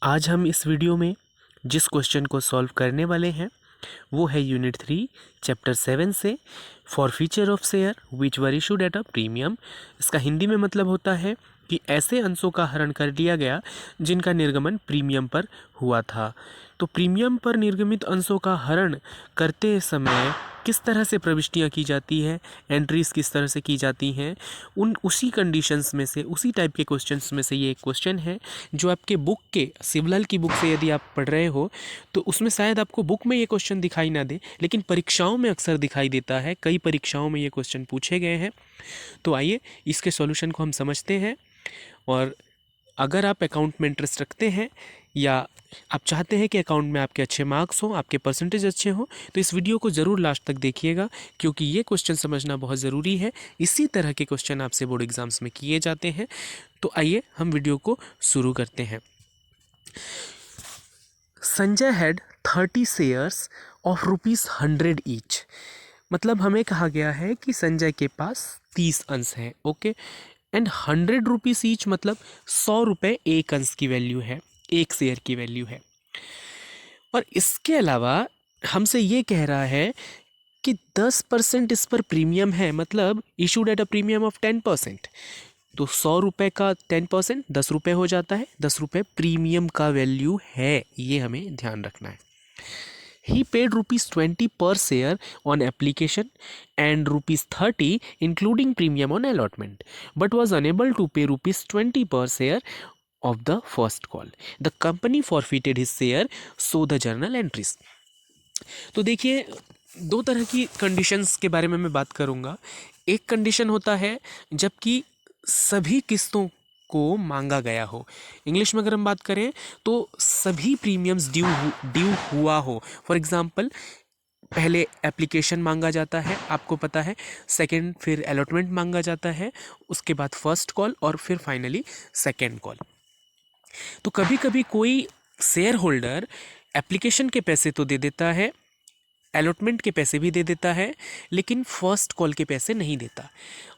आज हम इस वीडियो में जिस क्वेश्चन को सॉल्व करने वाले हैं वो है यूनिट 3 चैप्टर 7 से for feature of share which were issued at a premium. इसका हिंदी में मतलब होता है कि ऐसे अंशों का हरण कर लिया गया जिनका निर्गमन प्रीमियम पर हुआ था। तो प्रीमियम पर निर्गमित अंशों का हरण करते समय किस तरह से प्रविष्टियाँ की जाती है, एंट्रीज किस तरह से की जाती हैं, उसी कंडीशंस में से, उसी टाइप के क्वेश्चंस में से ये एक क्वेश्चन है जो आपके बुक के सिवलल की बुक से यदि आप पढ़ रहे हो तो उसमें शायद आपको बुक में ये क्वेश्चन दिखाई ना दे, लेकिन परीक्षाओं में अक्सर दिखाई देता है। कई परीक्षाओं में ये क्वेश्चन पूछे गए हैं। तो आइए इसके सॉल्यूशन को हम समझते हैं। और अगर आप अकाउंट में इंटरेस्ट रखते हैं या आप चाहते हैं कि अकाउंट में आपके अच्छे मार्क्स हों, आपके परसेंटेज अच्छे हों, तो इस वीडियो को ज़रूर लास्ट तक देखिएगा, क्योंकि ये क्वेश्चन समझना बहुत ज़रूरी है। इसी तरह के क्वेश्चन आपसे बोर्ड एग्जाम्स में किए जाते हैं। तो आइए हम वीडियो को शुरू करते हैं। Sanjay had 30 shares of ₹100 each. मतलब हमें कहा गया है कि संजय के पास 30 अंश हैं, ओके। एंड 100 रुपीज़ ईच मतलब 100 रुपये एक अंश की वैल्यू है, एक शेयर की वैल्यू है। और इसके अलावा हमसे ये कह रहा है कि 10% इस पर प्रीमियम है, मतलब issued at a premium of 10%। तो 100 रुपये का 10% 10 रुपये हो जाता है। 10 रुपये प्रीमियम का वैल्यू है, ये हमें ध्यान रखना है। He paid ₹20 per share on application and ₹30 including premium on allotment, but was unable to pay ₹20 per share of the first call. The company forfeited his share, so the journal entries. तो देखिए, दो तरह की conditions के बारे में मैं बात करूंगा। एक कंडीशन होता है जबकि सभी किस्तों को मांगा गया हो। इंग्लिश में अगर हम बात करें तो सभी प्रीमियम्स ड्यू हुआ हो। फॉर एग्जांपल, पहले एप्लीकेशन मांगा जाता है, आपको पता है, सेकंड फिर अलॉटमेंट मांगा जाता है, उसके बाद फर्स्ट कॉल और फिर फाइनली सेकंड कॉल। तो कभी कभी कोई शेयर होल्डर एप्लीकेशन के पैसे तो दे देता है, अलॉटमेंट के पैसे भी दे देता है, लेकिन फर्स्ट कॉल के पैसे नहीं देता।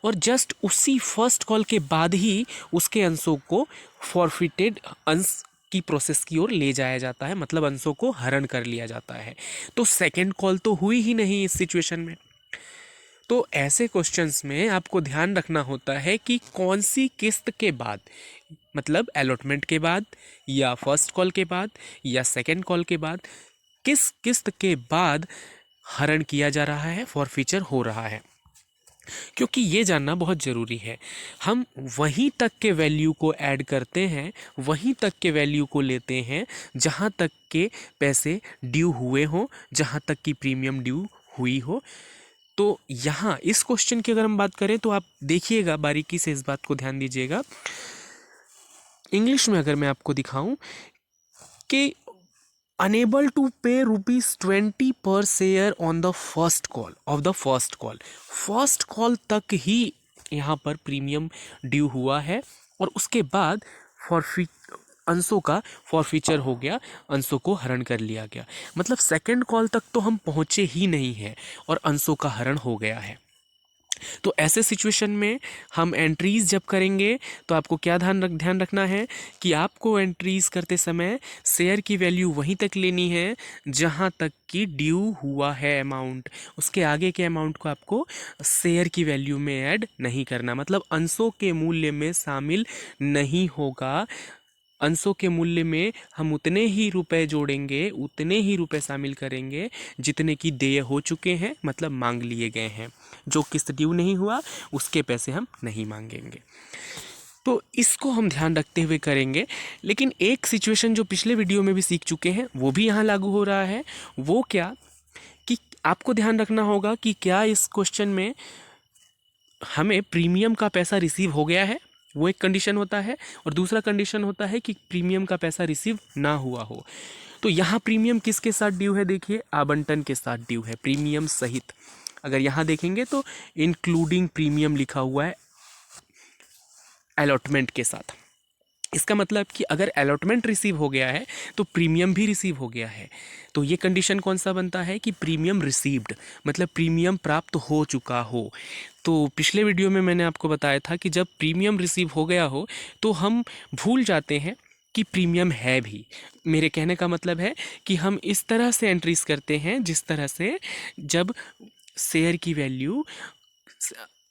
और जस्ट उसी फर्स्ट कॉल के बाद ही उसके अंशों को फॉरफिटेड अंश की प्रोसेस की ओर ले जाया जाता है, मतलब अंशों को हरण कर लिया जाता है। तो सेकंड कॉल तो हुई ही नहीं इस सिचुएशन में। तो ऐसे क्वेश्चंस में आपको ध्यान रखना होता है कि कौन सी किस्त के बाद, मतलब अलॉटमेंट के बाद या फर्स्ट कॉल के बाद या सेकंड कॉल के बाद, किस किस्त के बाद हरण किया जा रहा है, फॉरफीचर हो रहा है। क्योंकि ये जानना बहुत ज़रूरी है। हम वहीं तक के वैल्यू को ऐड करते हैं, वहीं तक के वैल्यू को लेते हैं जहाँ तक के पैसे ड्यू हुए हों, जहाँ तक की प्रीमियम ड्यू हुई हो। तो यहाँ इस क्वेश्चन की अगर हम बात करें तो आप देखिएगा, बारीकी से इस बात को ध्यान दीजिएगा। इंग्लिश में अगर मैं आपको दिखाऊं कि अनेबल टू पे ₹20 पर share on the first call of the first call, first call तक ही यहाँ पर प्रीमियम ड्यू हुआ है और उसके बाद अंशों का फॉरफीचर हो गया, अंशों को हरण कर लिया गया। मतलब सेकंड कॉल तक तो हम पहुँचे ही नहीं हैं और अंशों का हरण हो गया है। तो ऐसे सिचुएशन में हम एंट्रीज जब करेंगे तो आपको क्या ध्यान रखना है कि आपको एंट्रीज करते समय शेयर की वैल्यू वहीं तक लेनी है जहां तक कि ड्यू हुआ है अमाउंट। उसके आगे के अमाउंट को आपको शेयर की वैल्यू में ऐड नहीं करना, मतलब अंशों के मूल्य में शामिल नहीं होगा। अंशों के मूल्य में हम उतने ही रुपए जोड़ेंगे, उतने ही रुपए शामिल करेंगे जितने की देय हो चुके हैं, मतलब मांग लिए गए हैं। जो किस्त ड्यू नहीं हुआ उसके पैसे हम नहीं मांगेंगे। तो इसको हम ध्यान रखते हुए करेंगे। लेकिन एक सिचुएशन जो पिछले वीडियो में भी सीख चुके हैं वो भी यहाँ लागू हो रहा है। वो क्या कि आपको ध्यान रखना होगा कि क्या इस क्वेश्चन में हमें प्रीमियम का पैसा रिसीव हो गया है, वो एक कंडीशन होता है, और दूसरा कंडीशन होता है कि प्रीमियम का पैसा रिसीव ना हुआ हो। तो यहाँ प्रीमियम किसके साथ ड्यू है, देखिए आवंटन के साथ ड्यू है, प्रीमियम सहित। अगर यहाँ देखेंगे तो इंक्लूडिंग प्रीमियम लिखा हुआ है अलॉटमेंट के साथ। इसका मतलब कि अगर अलॉटमेंट रिसीव हो गया है तो प्रीमियम भी रिसीव हो गया है। तो ये कंडीशन कौन सा बनता है कि प्रीमियम रिसीव्ड, मतलब प्रीमियम प्राप्त हो चुका हो। तो पिछले वीडियो में मैंने आपको बताया था कि जब प्रीमियम रिसीव हो गया हो तो हम भूल जाते हैं कि प्रीमियम है भी। मेरे कहने का मतलब है कि हम इस तरह से एंट्रीज करते हैं जिस तरह से जब शेयर की वैल्यू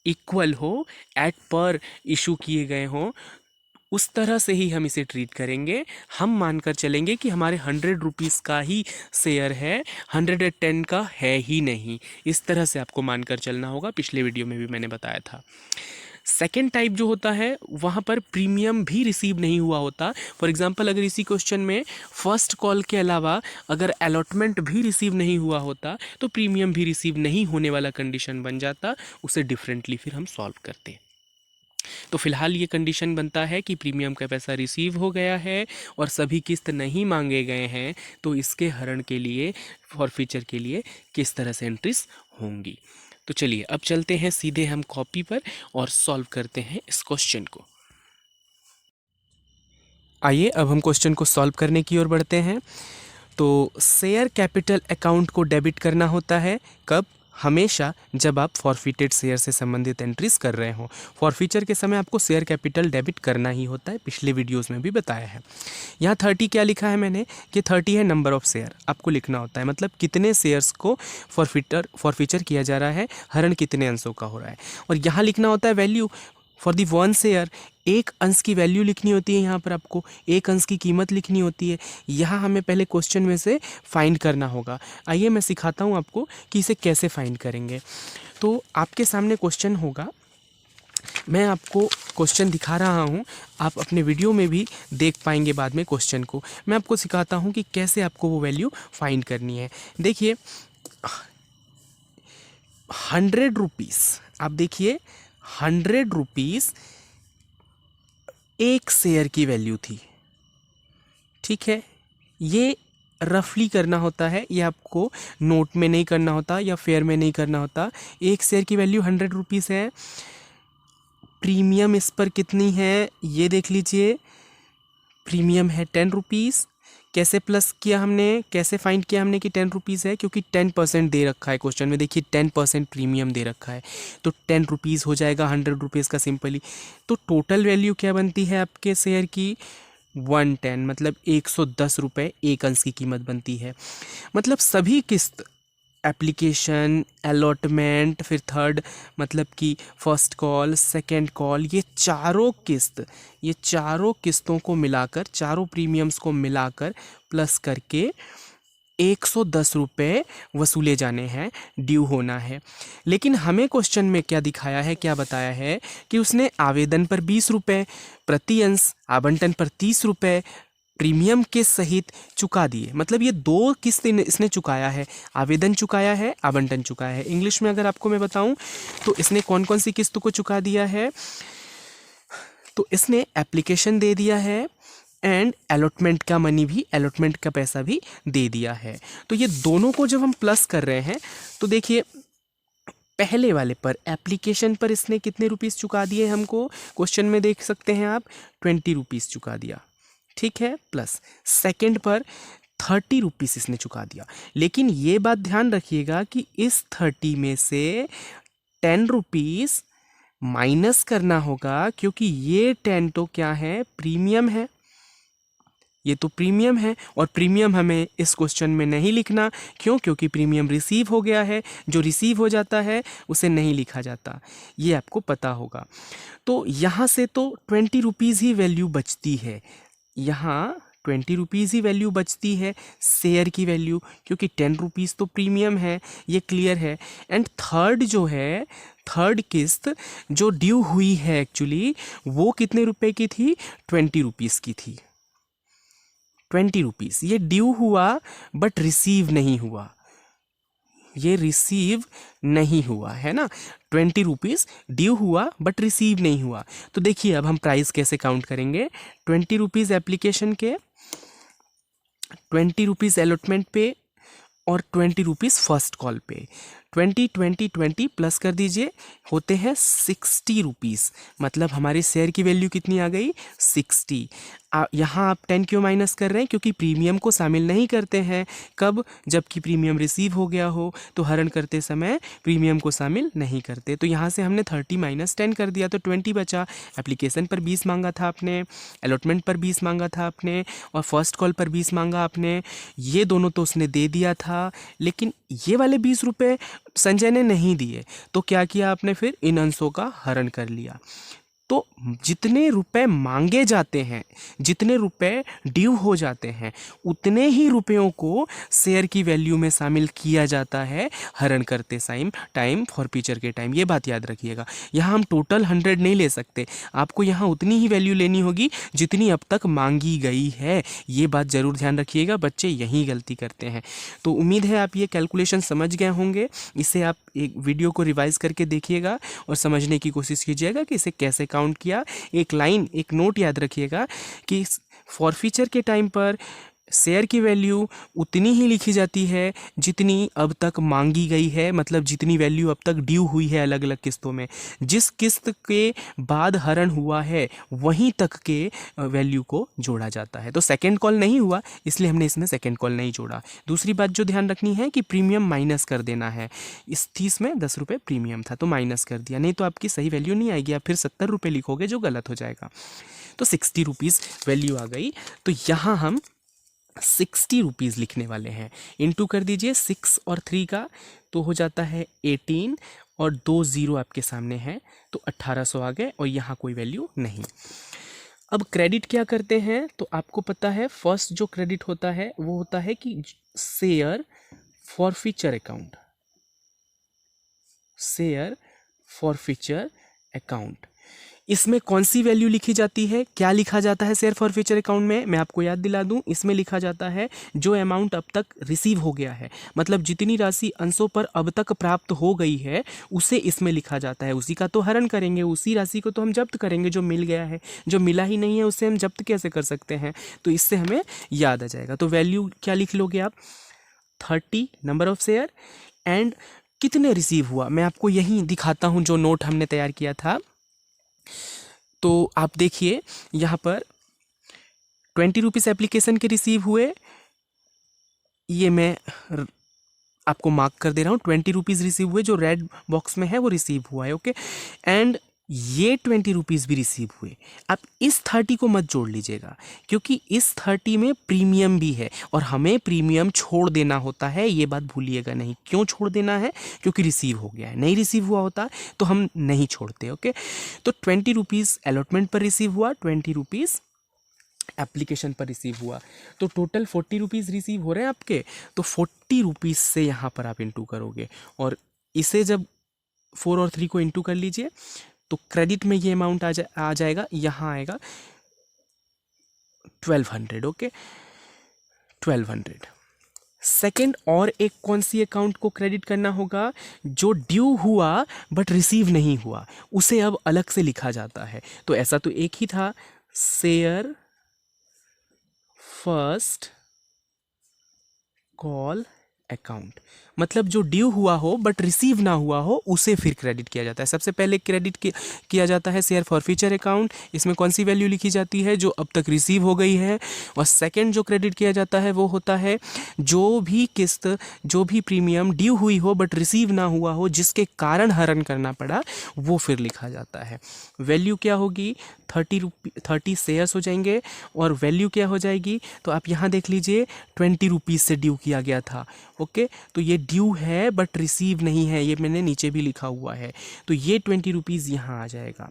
इक्वल हो एट पर इशू किए गए हों, उस तरह से ही हम इसे ट्रीट करेंगे। हम मानकर चलेंगे कि हमारे 100 रुपीज़ का ही शेयर है, 110 का है ही नहीं। इस तरह से आपको मानकर चलना होगा, पिछले वीडियो में भी मैंने बताया था। सेकेंड टाइप जो होता है वहाँ पर प्रीमियम भी रिसीव नहीं हुआ होता। फॉर एग्जांपल अगर इसी क्वेश्चन में फर्स्ट कॉल के अलावा अगर अलॉटमेंट भी रिसीव नहीं हुआ होता तो प्रीमियम भी रिसीव नहीं होने वाला कंडीशन बन जाता। उसे डिफरेंटली फिर हम सॉल्व करते। तो फिलहाल ये कंडीशन बनता है कि प्रीमियम का पैसा रिसीव हो गया है और सभी किस्त नहीं मांगे गए हैं, तो इसके हरण के लिए फॉरफीचर के लिए किस तरह से एंट्रीज होंगी। तो चलिए अब चलते हैं सीधे हम कॉपी पर और सॉल्व करते हैं इस क्वेश्चन को। आइए अब हम क्वेश्चन को सॉल्व करने की ओर बढ़ते हैं। तो शेयर कैपिटल अकाउंट को डेबिट करना होता है कब? हमेशा जब आप फॉरफिटेड शेयर से संबंधित एंट्रीज कर रहे हो। फॉरफीचर के समय आपको शेयर कैपिटल डेबिट करना ही होता है, पिछले वीडियोस में भी बताया है। यहाँ 30 क्या लिखा है मैंने कि 30 है नंबर ऑफ शेयर, आपको लिखना होता है, मतलब कितने शेयर्स को फॉरफीचर किया जा रहा है, हरण कितने अंशों का हो रहा है। और यहाँ लिखना होता है वैल्यू फॉर दी 1 शेयर, एक अंश की वैल्यू लिखनी होती है। यहाँ पर आपको एक अंश की कीमत लिखनी होती है। यहाँ हमें पहले क्वेश्चन में से फाइंड करना होगा। आइए मैं सिखाता हूँ आपको कि इसे कैसे फाइंड करेंगे। तो आपके सामने क्वेश्चन होगा, मैं आपको क्वेश्चन दिखा रहा हूँ, आप अपने वीडियो में भी देख पाएंगे बाद में क्वेश्चन को। मैं आपको सिखाता हूँ कि कैसे आपको वो वैल्यू फाइंड करनी है। देखिए 100 रुपीज़, आप देखिए 100 रुपीज़ एक शेयर की वैल्यू थी, ठीक है। ये रफली करना होता है, ये आपको नोट में नहीं करना होता या फेयर में नहीं करना होता। एक शेयर की वैल्यू 100 रुपीज़ है। प्रीमियम इस पर कितनी है ये देख लीजिए, प्रीमियम है 10 रुपीज़। कैसे प्लस किया हमने, कैसे फाइंड किया हमने कि 10 रुपीज़ है? क्योंकि 10% दे रखा है क्वेश्चन में, देखिए 10% प्रीमियम दे रखा है, तो 10 रुपीज़ हो जाएगा 100 रुपीज़ का सिंपली। तो टोटल वैल्यू क्या बनती है आपके शेयर की? 110, मतलब 110 रुपये एक अंश की कीमत बनती है। मतलब सभी किस्त, एप्लीकेशन, अलॉटमेंट, फिर थर्ड मतलब कि फर्स्ट कॉल, सेकंड कॉल, ये चारों किस्त, ये चारों किस्तों को मिलाकर, चारों प्रीमियम्स को मिलाकर प्लस करके 110 रुपये वसूले जाने हैं, ड्यू होना है। लेकिन हमें क्वेश्चन में क्या दिखाया है, क्या बताया है कि उसने आवेदन पर 20 रुपये, प्रति अंश आवंटन पर 30 रुपये प्रीमियम के सहित चुका दिए। मतलब ये दो किस्त इसने चुकाया है, आवेदन चुकाया है, आवंटन चुकाया है। इंग्लिश में अगर आपको मैं बताऊं तो इसने कौन कौन सी किस्त को चुका दिया है, तो इसने एप्लीकेशन दे दिया है एंड अलॉटमेंट का मनी भी, अलॉटमेंट का पैसा भी दे दिया है। तो ये दोनों को जब हम प्लस कर रहे हैं तो देखिए पहले वाले पर, एप्लीकेशन पर इसने कितने रुपीस चुका दिए हमको, क्वेश्चन में देख सकते हैं आप, 20 रुपीस चुका दिया, ठीक है। प्लस सेकंड पर 30 रुपीस इसने चुका दिया। लेकिन ये बात ध्यान रखिएगा कि इस 30 में से 10 रुपीस माइनस करना होगा, क्योंकि ये 10 तो क्या है, प्रीमियम है, ये तो प्रीमियम है। और प्रीमियम हमें इस क्वेश्चन में नहीं लिखना, क्यों? क्योंकि प्रीमियम रिसीव हो गया है, जो रिसीव हो जाता है उसे नहीं लिखा जाता, ये आपको पता होगा। तो यहाँ से तो 20 रुपीज़ ही वैल्यू बचती है, यहाँ 20 रुपीज़ ही वैल्यू बचती है शेयर की वैल्यू, क्योंकि 10 रुपीज़ तो प्रीमियम है, ये क्लियर है। एंड थर्ड जो है, थर्ड किस्त जो ड्यू हुई है एक्चुअली, वो कितने रुपए की थी? 20 रुपीज़ की थी। 20 रुपीज़ ये ड्यू हुआ बट रिसीव नहीं हुआ, ये रिसीव नहीं हुआ है ना। 20 रुपीज़ ड्यू हुआ बट रिसीव नहीं हुआ। तो देखिए अब हम प्राइस कैसे काउंट करेंगे। 20 रुपीज़ एप्लीकेशन के, 20 रुपीज़ अलॉटमेंट पे और 20 रुपीज़ फर्स्ट कॉल पे। 20 20 20 प्लस कर दीजिए, होते हैं 60 रुपीज़। मतलब हमारे शेयर की वैल्यू कितनी आ गई? 60। यहाँ आप 10 क्यों माइनस कर रहे हैं? क्योंकि प्रीमियम को शामिल नहीं करते हैं। कब? जबकि प्रीमियम रिसीव हो गया हो, तो हरण करते समय प्रीमियम को शामिल नहीं करते। तो यहाँ से हमने 30 माइनस 10 कर दिया, तो 20 बचा। एप्लीकेशन पर 20 मांगा था आपने, अलॉटमेंट पर 20 मांगा था आपने, और फर्स्ट कॉल पर 20 मांगा आपने। ये दोनों तो उसने दे दिया था, लेकिन ये वाले 20 रुपये संजय ने नहीं दिए। तो क्या किया आपने? फिर इन अंशों का हरण कर लिया। तो जितने रुपए मांगे जाते हैं, जितने रुपए ड्यू हो जाते हैं, उतने ही रुपयों को शेयर की वैल्यू में शामिल किया जाता है हरण करते टाइम फॉरफीचर के टाइम। ये बात याद रखिएगा। यहाँ हम टोटल 100 नहीं ले सकते, आपको यहाँ उतनी ही वैल्यू लेनी होगी जितनी अब तक मांगी गई है। ये बात ज़रूर ध्यान रखिएगा, बच्चे यही गलती करते हैं। तो उम्मीद है आप ये कैलकुलेशन समझ गए होंगे। इसे आप एक वीडियो को रिवाइज करके देखिएगा और समझने की कोशिश कीजिएगा कि इसे कैसे काउंट किया। एक लाइन, एक नोट याद रखिएगा कि फॉरफीचर के टाइम पर शेयर की वैल्यू उतनी ही लिखी जाती है जितनी अब तक मांगी गई है, मतलब जितनी वैल्यू अब तक ड्यू हुई है अलग अलग किस्तों में। जिस किस्त के बाद हरण हुआ है वहीं तक के वैल्यू को जोड़ा जाता है। तो सेकंड कॉल नहीं हुआ, इसलिए हमने इसमें सेकंड कॉल नहीं जोड़ा। दूसरी बात जो ध्यान रखनी है कि प्रीमियम माइनस कर देना है। इस 30 में 10 रुपये प्रीमियम था तो माइनस कर दिया, नहीं तो आपकी सही वैल्यू नहीं आएगी, आप फिर 70 रुपये लिखोगे जो गलत हो जाएगा। तो 60 रुपीज़ वैल्यू आ गई। तो यहाँ हम 60 रुपीज़ लिखने वाले हैं। इनटू कर दीजिए 6 और 3 का, तो हो जाता है 18, और 2 ज़ीरो आपके सामने है, तो 1800 आ गए, और यहाँ कोई वैल्यू नहीं। अब क्रेडिट क्या करते हैं? तो आपको पता है फर्स्ट जो क्रेडिट होता है वो होता है कि share forfeiture account, share forfeiture account. इसमें कौन सी वैल्यू लिखी जाती है? क्या लिखा जाता है शेयर फॉरफीचर अकाउंट में? मैं आपको याद दिला दूं, इसमें लिखा जाता है जो अमाउंट अब तक रिसीव हो गया है, मतलब जितनी राशि अंशों पर अब तक प्राप्त हो गई है उसे इसमें लिखा जाता है। उसी का तो हरण करेंगे, उसी राशि को तो हम जब्त करेंगे जो मिल गया है। जो मिला ही नहीं है उसे हम जब्त कैसे कर सकते हैं? तो इससे हमें याद आ जाएगा। तो वैल्यू क्या लिख लोगे आप? 30 नंबर ऑफ शेयर, एंड कितने रिसीव हुआ मैं आपको यहीं दिखाता हूं जो नोट हमने तैयार किया था। तो आप देखिए यहाँ पर 20 रुपीज़ एप्लीकेशन के रिसीव हुए, ये मैं आपको मार्क कर दे रहा हूँ। 20 रुपीज़ रिसीव हुए, जो रेड बॉक्स में है वो रिसीव हुआ है, ओके। एंड ये 20 रुपीज़ भी रिसीव हुए। आप इस 30 को मत जोड़ लीजिएगा, क्योंकि इस 30 में प्रीमियम भी है और हमें प्रीमियम छोड़ देना होता है, ये बात भूलिएगा नहीं। क्यों छोड़ देना है? क्योंकि रिसीव हो गया है। नहीं रिसीव हुआ होता तो हम नहीं छोड़ते, ओके। तो 20 रुपीज़ अलॉटमेंट पर रिसीव हुआ, 20 रुपीज़ एप्लीकेशन पर रिसीव हुआ, तो टोटल 40 रुपीज़ रिसीव हो रहे हैं आपके। तो 40 रुपीज़ से यहाँ पर आप इंटू करोगे, और इसे जब 4 और 3 को इंटू कर लीजिए तो क्रेडिट में ये अमाउंट आ जाएगा, यहाँ आएगा 1200, ओके। 1200। सेकेंड और एक कौन सी अकाउंट को क्रेडिट करना होगा? जो ड्यू हुआ बट रिसीव नहीं हुआ, उसे अब अलग से लिखा जाता है। तो ऐसा तो एक ही था, शेयर फर्स्ट कॉल अकाउंट, मतलब जो ड्यू हुआ हो बट रिसीव ना हुआ हो उसे फिर क्रेडिट किया जाता है। सबसे पहले क्रेडिट किया जाता है शेयर फॉरफीचर अकाउंट, इसमें कौन सी वैल्यू लिखी जाती है? जो अब तक रिसीव हो गई है। और सेकंड जो क्रेडिट किया जाता है वो होता है जो भी किस्त, जो भी प्रीमियम ड्यू हुई हो बट रिसीव ना हुआ हो, जिसके कारण हरण करना पड़ा, वो फिर लिखा जाता है। वैल्यू क्या होगी? 30 शेयर्स हो जाएंगे, और वैल्यू क्या हो जाएगी? तो आप यहाँ देख लीजिए, 20 रुपीज़ से ड्यू किया गया था, ओके। तो ये ड्यू है बट रिसीव नहीं है, ये मैंने नीचे भी लिखा हुआ है, तो ये 20 रुपीज़ यहाँ आ जाएगा,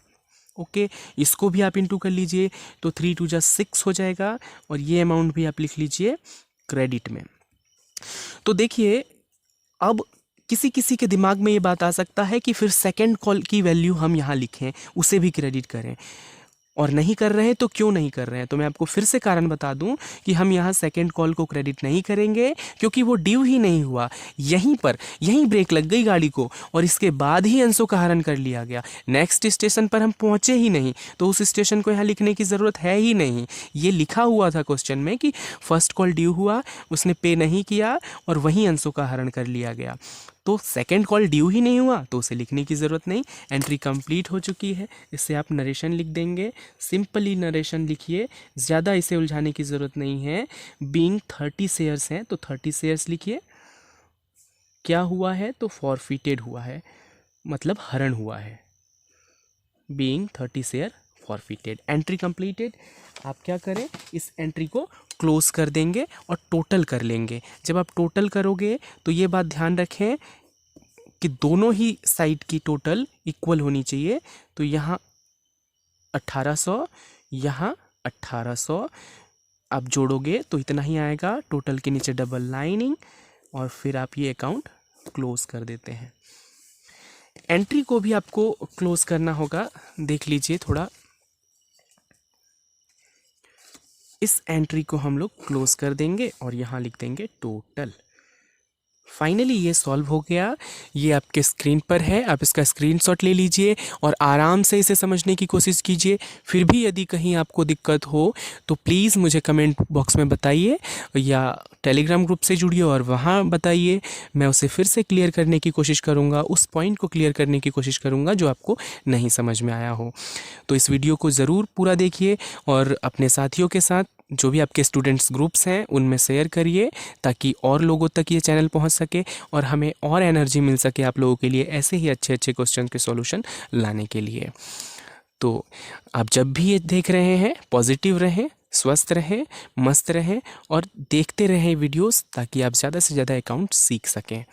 ओके। इसको भी आप इंटू कर लीजिए, तो 3 2 जा 6 हो जाएगा, और ये अमाउंट भी आप लिख लीजिए क्रेडिट में। तो देखिए, अब किसी किसी के दिमाग में ये बात आ सकता है कि फिर सेकंड कॉल की वैल्यू हम यहाँ लिखें, उसे भी क्रेडिट करें, और नहीं कर रहे हैं तो क्यों नहीं कर रहे हैं? तो मैं आपको फिर से कारण बता दूं कि हम यहाँ सेकंड कॉल को क्रेडिट नहीं करेंगे, क्योंकि वो ड्यू ही नहीं हुआ। यहीं ब्रेक लग गई गाड़ी को, और इसके बाद ही अंशों का हरण कर लिया गया। नेक्स्ट स्टेशन पर हम पहुँचे ही नहीं, तो उस स्टेशन को यहाँ लिखने की ज़रूरत है ही नहीं। ये लिखा हुआ था क्वेश्चन में कि फर्स्ट कॉल ड्यू हुआ, उसने पे नहीं किया, और वहीं अंशों का हरण कर लिया गया। तो सेकंड कॉल ड्यू ही नहीं हुआ तो उसे लिखने की ज़रूरत नहीं, एंट्री कंप्लीट हो चुकी है। इससे आप नरेशन लिख देंगे, सिंपली नरेशन लिखिए, ज़्यादा इसे उलझाने की ज़रूरत नहीं है। बीइंग 30 शेयर्स हैं तो 30 शेयर्स लिखिए। क्या हुआ है तो फॉरफिटेड हुआ है, मतलब हरण हुआ है। Being 30 share forfeited, entry completed. आप क्या करें, इस एंट्री को क्लोज कर देंगे और टोटल कर लेंगे। जब आप टोटल करोगे तो ये बात ध्यान रखें कि दोनों ही साइड की टोटल इक्वल होनी चाहिए। तो यहाँ 1800, यहाँ 1800 आप जोड़ोगे तो इतना ही आएगा। टोटल के नीचे डबल लाइनिंग और फिर आप ये अकाउंट क्लोज कर देते हैं। एंट्री को भी आपको क्लोज करना होगा, देख लीजिए थोड़ा। इस एंट्री को हम लोग क्लोज कर देंगे और यहाँ लिख देंगे टोटल। फाइनली ये सॉल्व हो गया। ये आपके स्क्रीन पर है, आप इसका स्क्रीनशॉट ले लीजिए और आराम से इसे समझने की कोशिश कीजिए। फिर भी यदि कहीं आपको दिक्कत हो तो प्लीज़ मुझे कमेंट बॉक्स में बताइए या टेलीग्राम ग्रुप से जुड़िए और वहाँ बताइए। मैं उसे फिर से क्लियर करने की कोशिश करूँगा, उस पॉइंट को क्लियर करने की कोशिश करूँगा जो आपको नहीं समझ में आया हो। तो इस वीडियो को ज़रूर पूरा देखिए और अपने साथियों के साथ, जो भी आपके स्टूडेंट्स ग्रुप्स हैं उनमें शेयर करिए ताकि और लोगों तक ये चैनल पहुंच सके और हमें और एनर्जी मिल सके आप लोगों के लिए ऐसे ही अच्छे अच्छे क्वेश्चन के सॉल्यूशन लाने के लिए। तो आप जब भी ये देख रहे हैं पॉजिटिव रहें, स्वस्थ रहें, मस्त रहें और देखते रहें वीडियोस ताकि आप ज़्यादा से ज़्यादा अकाउंट सीख सकें।